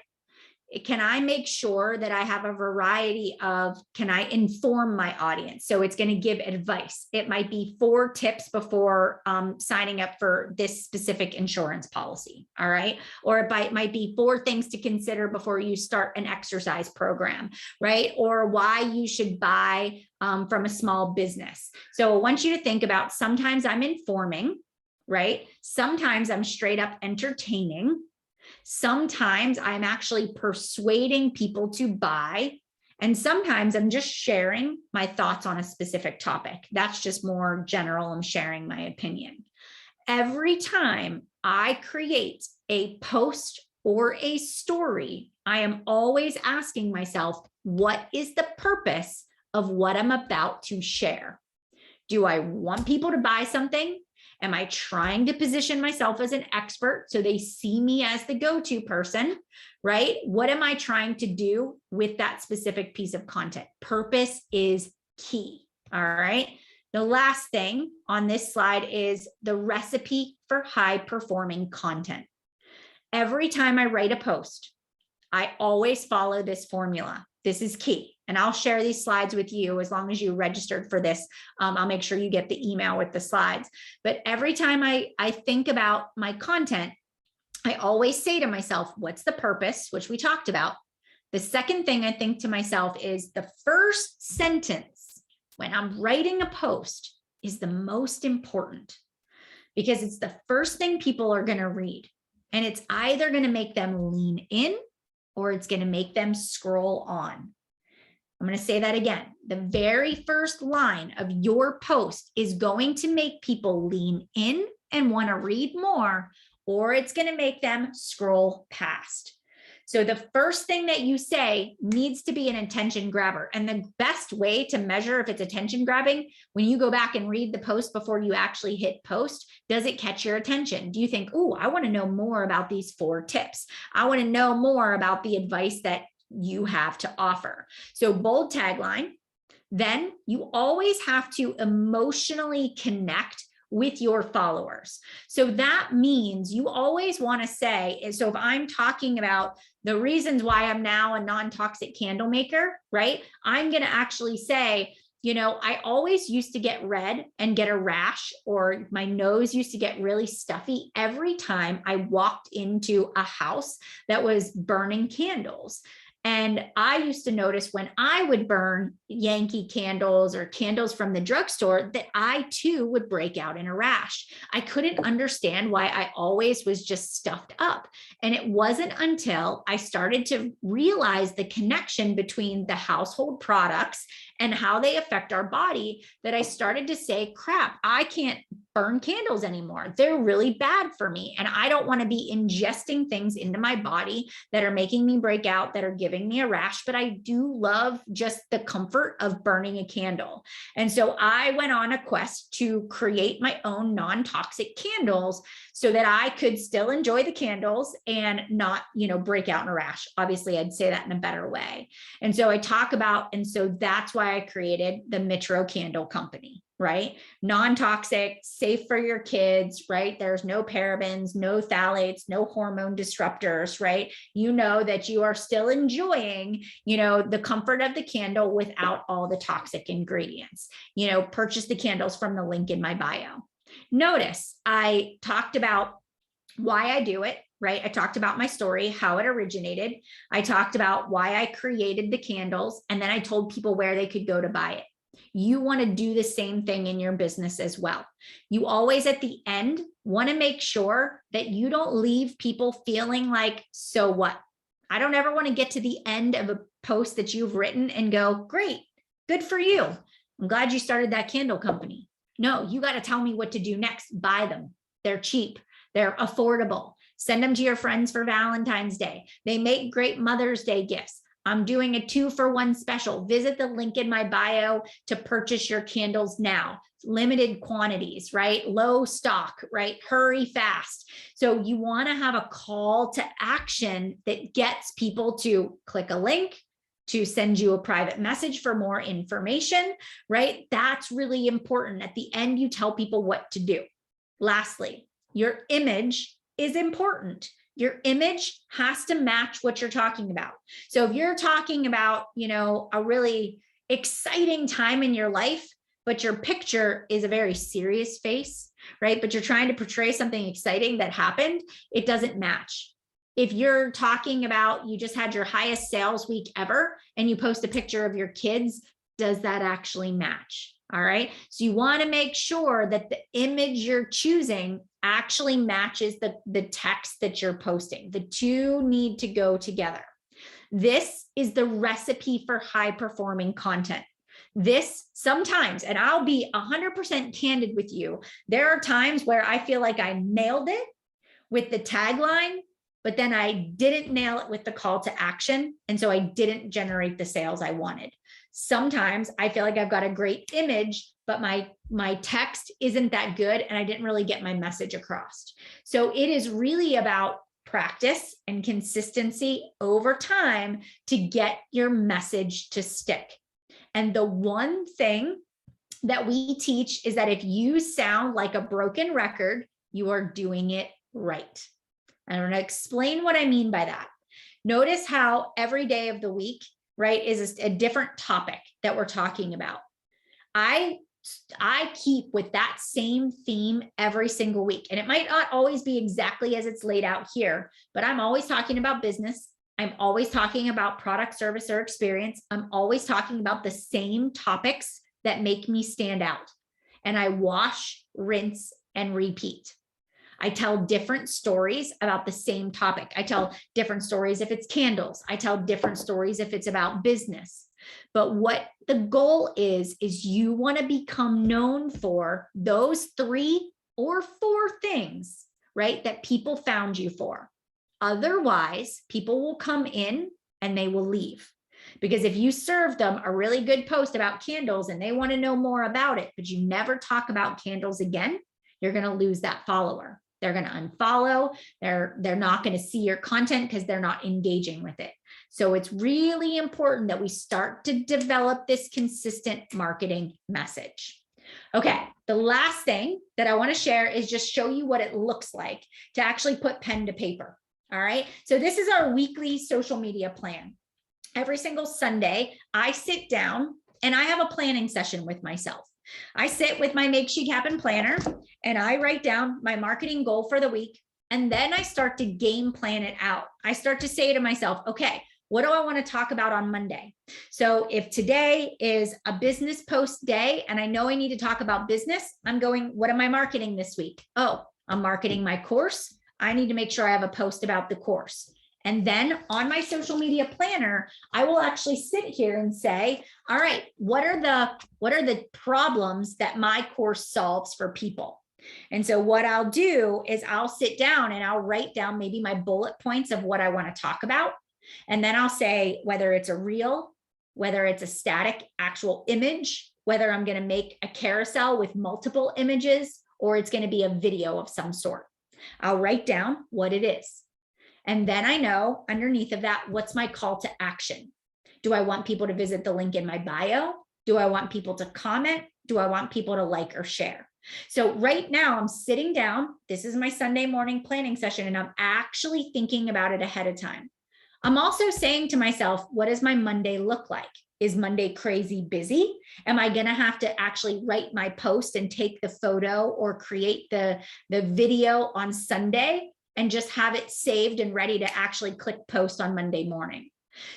can I make sure that I have a variety of, can I inform my audience? So it's going to give advice. It might be 4 tips before signing up for this specific insurance policy. All right. Or it might be 4 things to consider before you start an exercise program, right? Or why you should buy from a small business. So I want you to think about, sometimes I'm informing, right? Sometimes I'm straight up entertaining. Sometimes I'm actually persuading people to buy, and sometimes I'm just sharing my thoughts on a specific topic. That's just more general. I'm sharing my opinion. Every time I create a post or a story, I am always asking myself, what is the purpose of what I'm about to share? Do I want people to buy something? Am I trying to position myself as an expert so they see me as the go-to person, right? What am I trying to do with that specific piece of content? Purpose is key, all right? The last thing on this slide is the recipe for high-performing content. Every time I write a post, I always follow this formula. This is key. And I'll share these slides with you as long as you registered for this. I'll make sure you get the email with the slides. But every time I think about my content, I always say to myself, what's the purpose, which we talked about. The second thing I think to myself is the first sentence when I'm writing a post is the most important, because it's the first thing people are going to read. And it's either going to make them lean in or it's going to make them scroll on. I'm going to say that again. The very first line of your post is going to make people lean in and want to read more, or it's going to make them scroll past. So the first thing that you say needs to be an attention grabber. And the best way to measure if it's attention grabbing, when you go back and read the post before you actually hit post, does it catch your attention? Do you think, oh, I want to know more about these 4 tips. I want to know more about the advice that you have to offer. So bold tagline. Then you always have to emotionally connect with your followers. So that means you always want to say, so if I'm talking about the reasons why I'm now a non-toxic candle maker, right? I'm going to actually say, you know, I always used to get red and get a rash, or my nose used to get really stuffy every time I walked into a house that was burning candles. And I used to notice when I would burn Yankee candles or candles from the drugstore that I too would break out in a rash. I couldn't understand why I always was just stuffed up. And it wasn't until I started to realize the connection between the household products and how they affect our body that I started to say, crap, I can't burn candles anymore. They're really bad for me. And I don't want to be ingesting things into my body that are making me break out, that are giving me a rash, but I do love just the comfort of burning a candle. And so I went on a quest to create my own non-toxic candles so that I could still enjoy the candles and not, break out in a rash. Obviously, I'd say that in a better way. And so I talk about, and so that's why I created the Metro Candle Company, right? Non-toxic, safe for your kids, right? There's no parabens, no phthalates, no hormone disruptors, right? You know that you are still enjoying, the comfort of the candle without all the toxic ingredients. Purchase the candles from the link in my bio. Notice I talked about why I do it, right? I talked about my story, how it originated. I talked about why I created the candles, and then I told people where they could go to buy it. You want to do the same thing in your business as well. You always at the end want to make sure that you don't leave people feeling like, so what? I don't ever want to get to the end of post that you've written and go, great, good for you. I'm glad you started that candle company. No, you got to tell me what to do next. Buy them. They're cheap. They're affordable. Send them to your friends for Valentine's Day. They make great Mother's Day gifts. I'm doing a 2-for-1 special. Visit the link in my bio to purchase your candles now. Limited quantities, right? Low stock, right? Hurry fast. So you want to have a call to action that gets people to click a link, to send you a private message for more information, right? That's really important. At the end, you tell people what to do. Lastly, your image is important. Your image has to match what you're talking about. So if you're talking about, a really exciting time in your life, but your picture is a very serious face, right? But you're trying to portray something exciting that happened, it doesn't match. If you're talking about you just had your highest sales week ever and you post a picture of your kids, does that actually match? All right. So you want to make sure that the image you're choosing actually matches the text that you're posting. The two need to go together. This is the recipe for high performing content. This sometimes, and I'll be 100% candid with you, there are times where I feel like I nailed it with the tagline, but then I didn't nail it with the call to action. And so I didn't generate the sales I wanted. Sometimes I feel like I've got a great image, but my text isn't that good and I didn't really get my message across. So it is really about practice and consistency over time to get your message to stick. And the one thing that we teach is that if you sound like a broken record, you are doing it right. I'm going to explain what I mean by that. Notice how every day of the week, right, is a different topic that we're talking about. I keep with that same theme every single week. And it might not always be exactly as it's laid out here, but I'm always talking about business. I'm always talking about product, service, or experience. I'm always talking about the same topics that make me stand out. And I wash, rinse, and repeat. I tell different stories about the same topic. I tell different stories if it's candles. I tell different stories if it's about business. But what the goal is you want to become known for those 3 or 4 things, right, that people found you for. Otherwise, people will come in and they will leave. Because if you serve them a really good post about candles and they want to know more about it, but you never talk about candles again, you're going to lose that follower. They're going to unfollow. They're not going to see your content because they're not engaging with it. So it's really important that we start to develop this consistent marketing message. Okay, the last thing that I want to share is just show you what it looks like to actually put pen to paper. All right, so this is our weekly social media plan. Every single Sunday, I sit down and I have a planning session with myself. I sit with my Make Chic Happen planner and I write down my marketing goal for the week. And then I start to game plan it out. I start to say to myself, okay, what do I want to talk about on Monday? So if today is a business post day and I know I need to talk about business, I'm going, what am I marketing this week? Oh, I'm marketing my course. I need to make sure I have a post about the course. And then on my social media planner, I will actually sit here and say, all right, what are the problems that my course solves for people? And so what I'll do is I'll sit down and I'll write down maybe my bullet points of what I want to talk about. And then I'll say whether it's a reel, whether it's a static actual image, whether I'm going to make a carousel with multiple images, or it's going to be a video of some sort. I'll write down what it is. And then I know underneath of that, what's my call to action? Do I want people to visit the link in my bio? Do I want people to comment? Do I want people to like or share? So right now I'm sitting down. This is my Sunday morning planning session, and I'm actually thinking about it ahead of time. I'm also saying to myself, what does my Monday look like? Is Monday crazy busy? Am I going to have to actually write my post and take the photo or create the video on Sunday and just have it saved and ready to actually click post on Monday morning?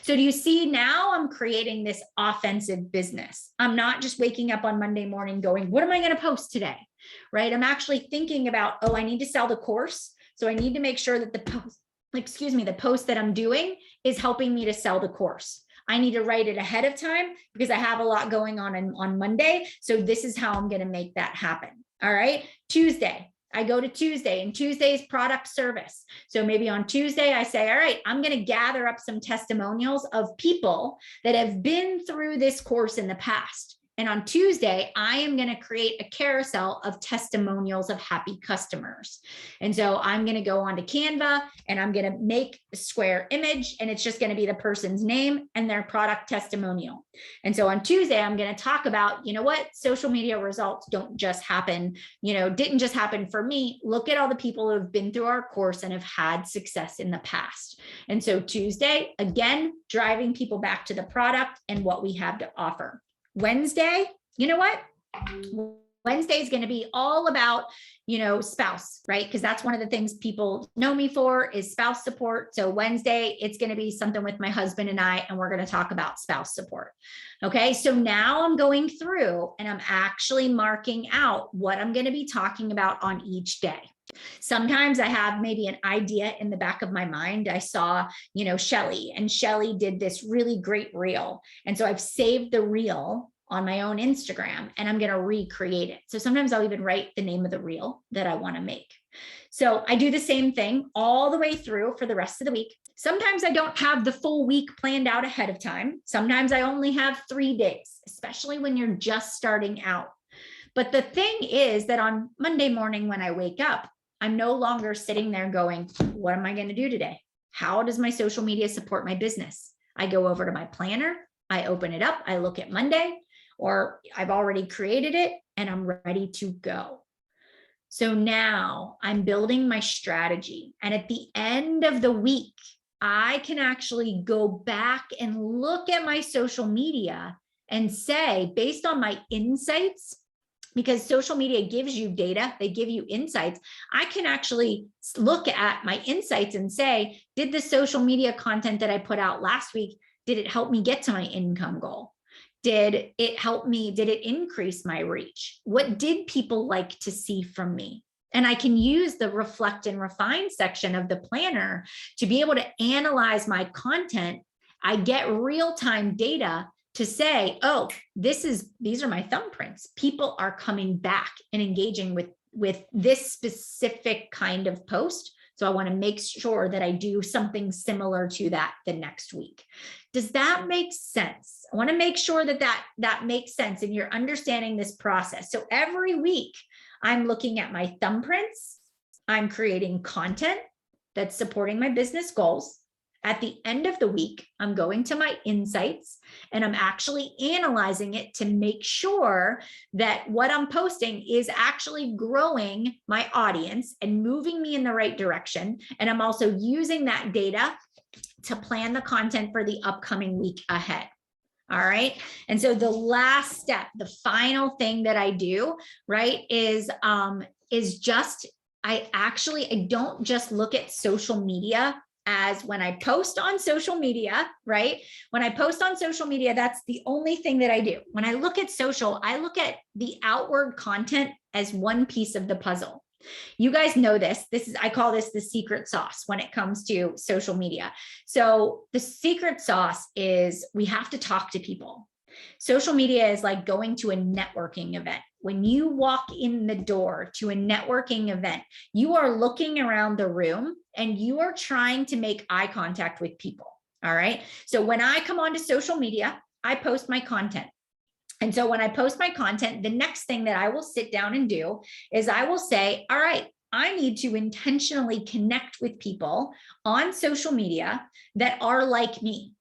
So do you see, now I'm creating this offensive business. I'm not just waking up on Monday morning going, what am I going to post today? Right? I'm actually thinking about, oh, I need to sell the course. So I need to make sure that the post that I'm doing is helping me to sell the course. I need to write it ahead of time because I have a lot going on Monday. So this is how I'm going to make that happen. All right. Tuesday, I go to Tuesday, and Tuesday's product service. So maybe on Tuesday, I say, all right, I'm going to gather up some testimonials of people that have been through this course in the past. And on Tuesday, I am going to create a carousel of testimonials of happy customers. And so I'm going to go onto Canva and I'm going to make a square image, and it's just going to be the person's name and their product testimonial. And so on Tuesday, I'm going to talk about, you know what, social media results don't just happen, didn't just happen for me. Look at all the people who have been through our course and have had success in the past. And so Tuesday, again, driving people back to the product and what we have to offer. Wednesday, you know what? Wednesday is going to be all about, spouse, right? Because that's one of the things people know me for is spouse support. So Wednesday, it's going to be something with my husband and I, and we're going to talk about spouse support. Okay. So now I'm going through and I'm actually marking out what I'm going to be talking about on each day. Sometimes I have maybe an idea in the back of my mind. I saw, Shelly, and Shelly did this really great reel. And so I've saved the reel on my own Instagram and I'm going to recreate it. So sometimes I'll even write the name of the reel that I want to make. So I do the same thing all the way through for the rest of the week. Sometimes I don't have the full week planned out ahead of time. Sometimes I only have 3 days, especially when you're just starting out. But the thing is that on Monday morning when I wake up, I'm no longer sitting there going, what am I going to do today? How does my social media support my business? I go over to my planner, I open it up, I look at Monday, or I've already created it and I'm ready to go. So now I'm building my strategy. And at the end of the week, I can actually go back and look at my social media and say, based on my insights, because social media gives you data, they give you insights. I can actually look at my insights and say, did the social media content that I put out last week, did it help me get to my income goal? Did it help me? Did it increase my reach? What did people like to see from me? And I can use the reflect and refine section of the planner to be able to analyze my content. I get real-time data to say, oh, these are my thumbprints. People are coming back and engaging with this specific kind of post. So I want to make sure that I do something similar to that the next week. Does that make sense? I want to make sure that makes sense and you're understanding this process. So every week I'm looking at my thumbprints. I'm creating content that's supporting my business goals. At the end of the week, I'm going to my insights and I'm actually analyzing it to make sure that what I'm posting is actually growing my audience and moving me in the right direction. And I'm also using that data to plan the content for the upcoming week ahead. All right. And so the last step, the final thing that I do, right, is just, I don't just look at social media as when I post on social media, right? When I post on social media, that's the only thing that I do. When I look at social, I look at the outward content as one piece of the puzzle. You guys know this. I call this the secret sauce when it comes to social media. So the secret sauce is we have to talk to people. Social media is like going to a networking event. When you walk in the door to a networking event, you are looking around the room and you are trying to make eye contact with people. All right. So when I come onto social media, I post my content. And so when I post my content, the next thing that I will sit down and do is I will say, all right, I need to intentionally connect with people on social media that are like me.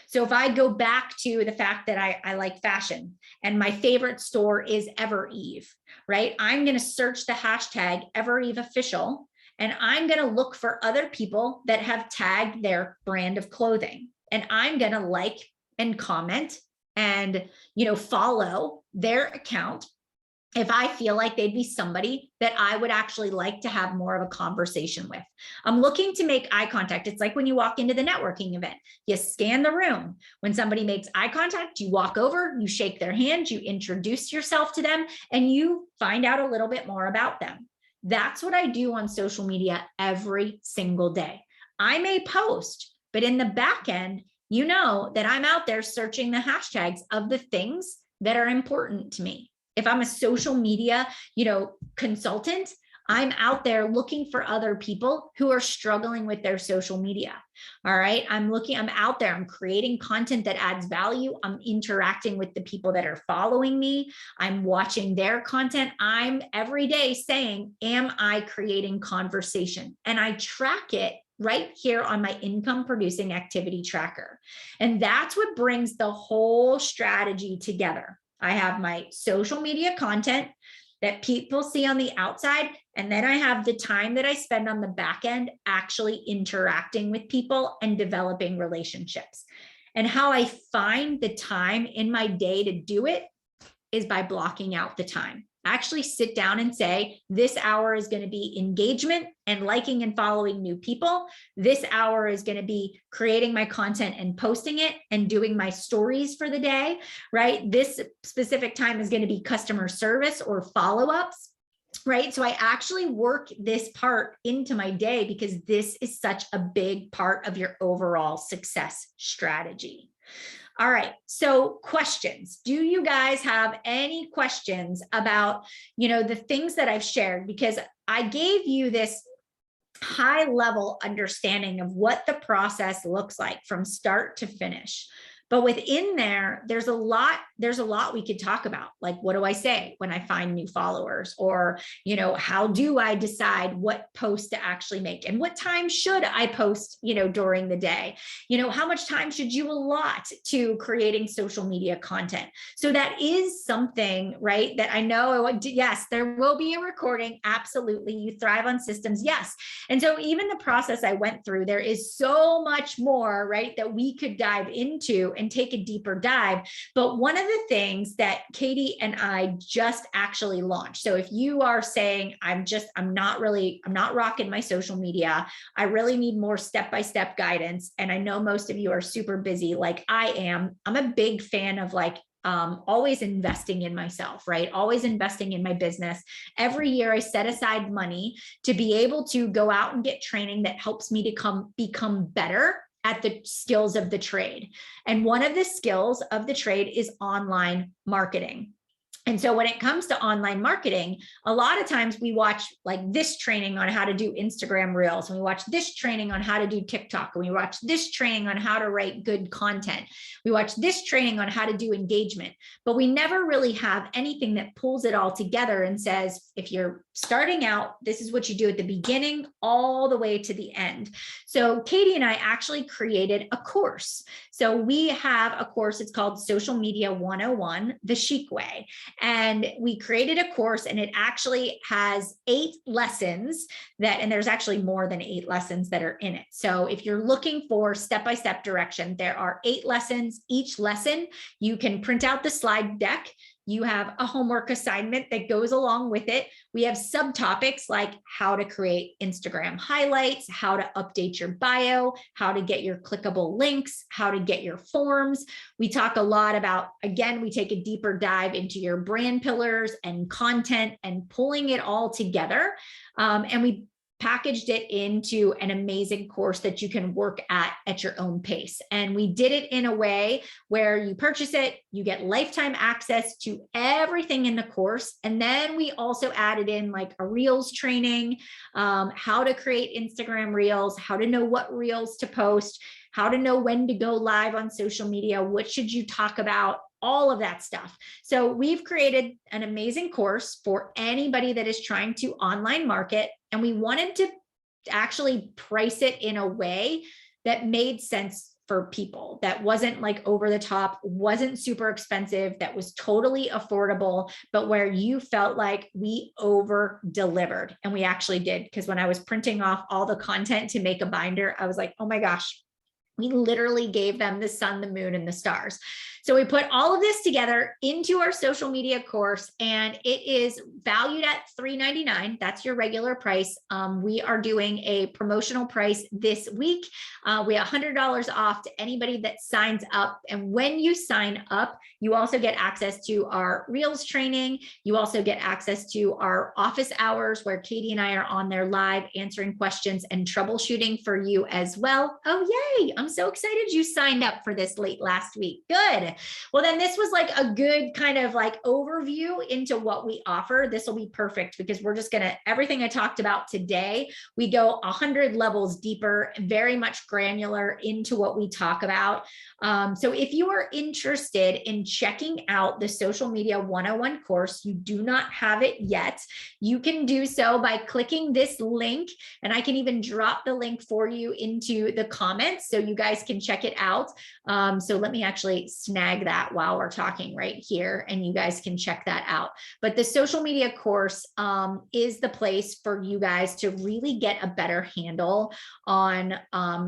So if I go back to the fact that I like fashion and my favorite store is EverEve, right? I'm going to search the hashtag EverEveOfficial and I'm going to look for other people that have tagged their brand of clothing. And I'm going to like and comment and, follow their account if I feel like they'd be somebody that I would actually like to have more of a conversation with. I'm looking to make eye contact. It's like when you walk into the networking event, you scan the room. When somebody makes eye contact, you walk over, you shake their hand, you introduce yourself to them, and you find out a little bit more about them. That's what I do on social media every single day. I may post, but in the back end, you know that I'm out there searching the hashtags of the things that are important to me. If I'm a social media, consultant, I'm out there looking for other people who are struggling with their social media. All right. I'm out there, I'm creating content that adds value. I'm interacting with the people that are following me. I'm watching their content. I'm every day saying, am I creating conversation? And I track it right here on my income producing activity tracker. And that's what brings the whole strategy together. I have my social media content that people see on the outside. And then I have the time that I spend on the back end actually interacting with people and developing relationships. And how I find the time in my day to do it is by blocking out the time. Actually sit down and say, this hour is going to be engagement and liking and following new people. This hour is going to be creating my content and posting it and doing my stories for the day, right? This specific time is going to be customer service or follow-ups, right? So I actually work this part into my day because this is such a big part of your overall success strategy. All right. So questions. Do you guys have any questions about, the things that I've shared? Because I gave you this high level understanding of what the process looks like from start to finish. But within there, there's a lot we could talk about. Like, what do I say when I find new followers? Or, how do I decide what post to actually make? And what time should I post, during the day? How much time should you allot to creating social media content? So that is something, right, that I know, yes, there will be a recording. Absolutely. You thrive on systems. Yes. And so even the process I went through, there is so much more, right, that we could dive into and take a deeper dive. But one of the things that Katie and I just actually launched. So if you are saying, I'm not rocking my social media, I really need more step-by-step guidance. And I know most of you are super busy like I am. I'm a big fan of always investing in myself, right? Always investing in my business. Every year I set aside money to be able to go out and get training that helps me to become better at the skills of the trade. And one of the skills of the trade is online marketing. And so when it comes to online marketing, a lot of times we watch this training on how to do Instagram Reels, and we watch this training on how to do TikTok, and we watch this training on how to write good content. We watch this training on how to do engagement, but we never really have anything that pulls it all together and says, if you're starting out, this is what you do at the beginning all the way to the end. So Katie and I actually created a course. So we have a course, it's called Social Media 101, The Chic Way. And we created a course, and it actually has 8 lessons and there's actually more than 8 lessons that are in it. So if you're looking for step-by-step direction, there are 8 lessons. Each lesson, you can print out the slide deck. You have a homework assignment that goes along with it. We have subtopics like how to create Instagram highlights, how to update your bio, how to get your clickable links, how to get your forms. We talk a lot about, again, we take a deeper dive into your brand pillars and content and pulling it all together. And we packaged it into an amazing course that you can work at your own pace. And we did it in a way where you purchase it, you get lifetime access to everything in the course. And then we also added in a Reels training, how to create Instagram Reels, how to know what Reels to post, how to know when to go live on social media, what should you talk about, all of that stuff. So we've created an amazing course for anybody that is trying to online market. And we wanted to actually price it in a way that made sense for people, that wasn't over the top, wasn't super expensive, that was totally affordable, but where you felt like we over delivered. And we actually did, because when I was printing off all the content to make a binder, I was like, oh my gosh, we literally gave them the sun, the moon, and the stars. So we put all of this together into our social media course, and it is valued at $3.99. That's your regular price. We are doing a promotional price this week. We have $100 off to anybody that signs up. And when you sign up, you also get access to our Reels training. You also get access to our office hours where Katie and I are on there live answering questions and troubleshooting for you as well. Oh, yay. I'm so excited you signed up for this late last week. Good. Well, then this was like a good kind of like overview into what we offer. This will be perfect because we're just going to, everything I talked about today, we go 100 levels deeper, very much granular into what we talk about. So if you are interested in checking out the Social Media 101 course, you do not have it yet, you can do so by clicking this link, and I can even drop the link for you into the comments so you guys can check it out. So let me actually snag that while we're talking right here, and you guys can check that out. But the social media course is the place for you guys to really get a better handle on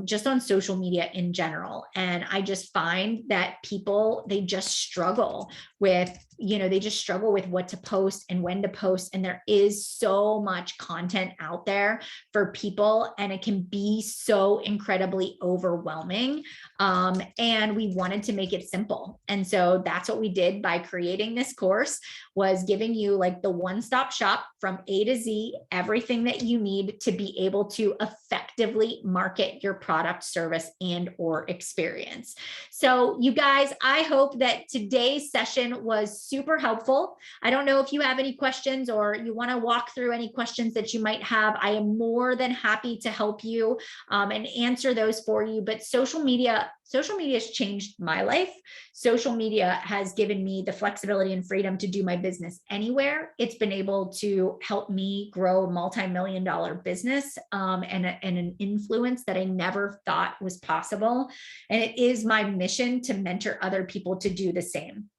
just on social media in general. And I just find that people, they just struggle with, they just struggle with what to post and when to post. And there is so much content out there for people, and it can be so incredibly overwhelming. And we wanted to make it simple. And so that's what we did by creating this course, was giving you like the one-stop shop from A to Z, everything that you need to be able to effectively market your product, service, and or experience. So you guys, I hope that today's session was super helpful. I don't know if you have any questions or you want to walk through any questions that you might have. I am more than happy to help you and answer those for you. But social media has changed my life. Social media has given me the flexibility and freedom to do my business anywhere. It's been able to help me grow a multi-million-dollar business and an influence that I never thought was possible. And it is my mission to mentor other people to do the same.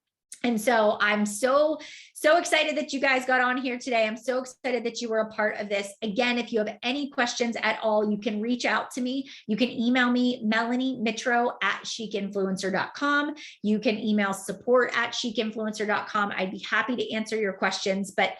And so I'm so excited that you guys got on here today. I'm so excited that you were a part of this. Again, if you have any questions at all, you can reach out to me. You can email me, melanie.mitro@chicinfluencer.com. You can email support@chicinfluencer.com. I'd be happy to answer your questions. But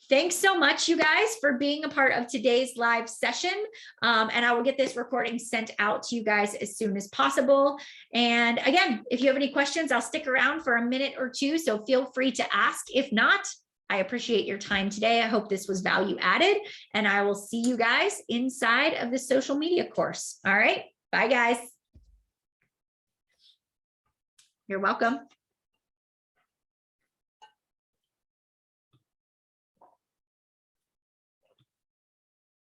thanks so much, you guys, for being a part of today's live session. And I will get this recording sent out to you guys as soon as possible. And again, if you have any questions, I'll stick around for a minute or two, so feel free to ask. If not, I appreciate your time today. I hope this was value added, and I will see you guys inside of the social media course. All right, bye guys. You're welcome.